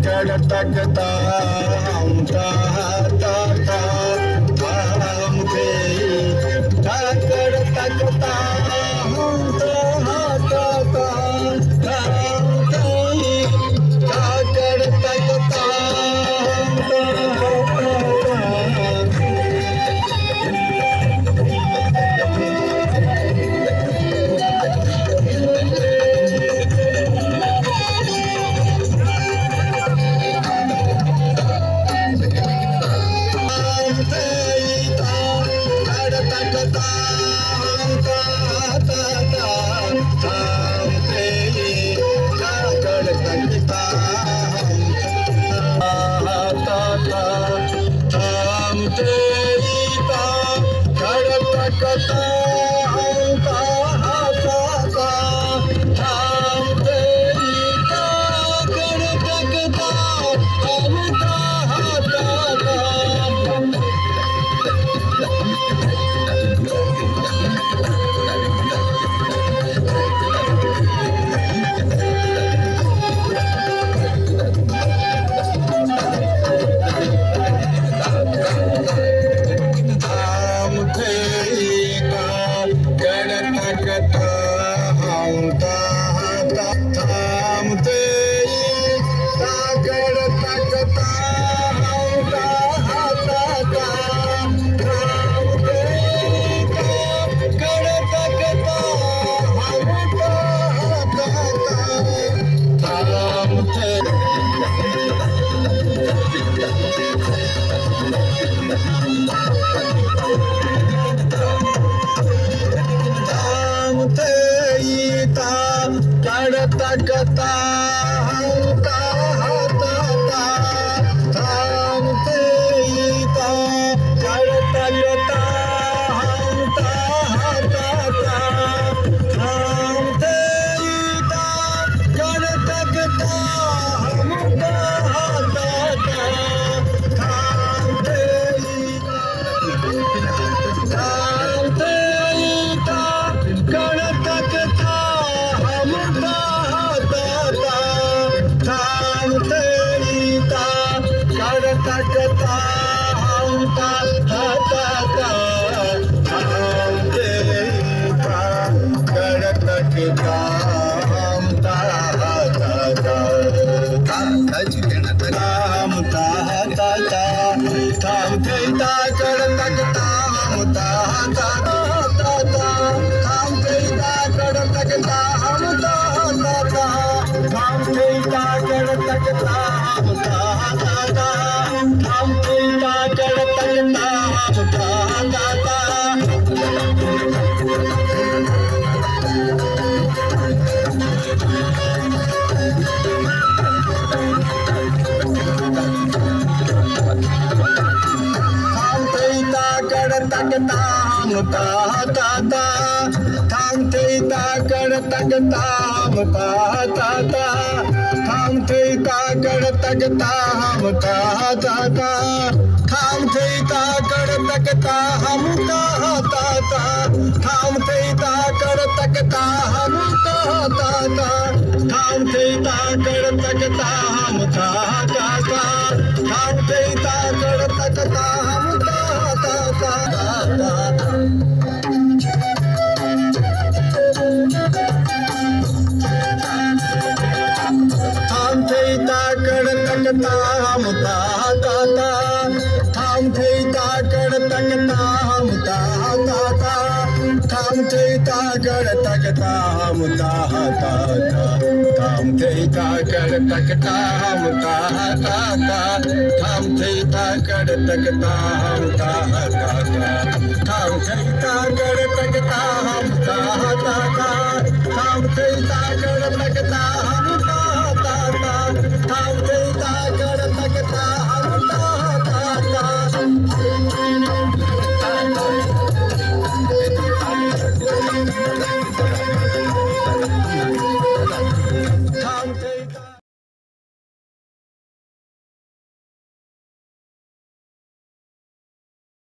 कड़ तकता हम ता ता ता हम थे ता कड़ तकता हम ता ता ता हम थे ता कड़ तकता हम तकता हम ता ता ता हम थे ता कड़ तकता हम ता ता ता हम थे ता कड़ तकता हम ता ता ता हम थे ता कड़ तकता तकता हम ता ता ता हम तेरा कर तकता हम ता ता ता हम ता ता ता हम तेरा कर तकता हम ता ता ता ता हम तेरा कर तकता हम ता ता ता हम तेरा कर तकता हम ता ता ता हम तेरा कर तकता हम ता ता ता हम तेरा कर तकता हम ता ता ता हम तेरा कर तकता हम ता ता ता हम तेरा कर तकता हम ता ता ता हम तेरा कर तकता हम ता ता ता हम तेरा कर तकता हम ता ता ता हम तेरा कर तकता हम ता ता ता हम तेरा कर तकता हम ता ता ता हम तेरा कर तकता हम ता ता ता हम तेरा कर तकता हम ता ता ता हम तेरा कर तकता हम ता ता ता हम तेरा कर तकता हम ता ता ता हम तेरा कर तकता हम ता ता ता हम तेरा कर तकता हम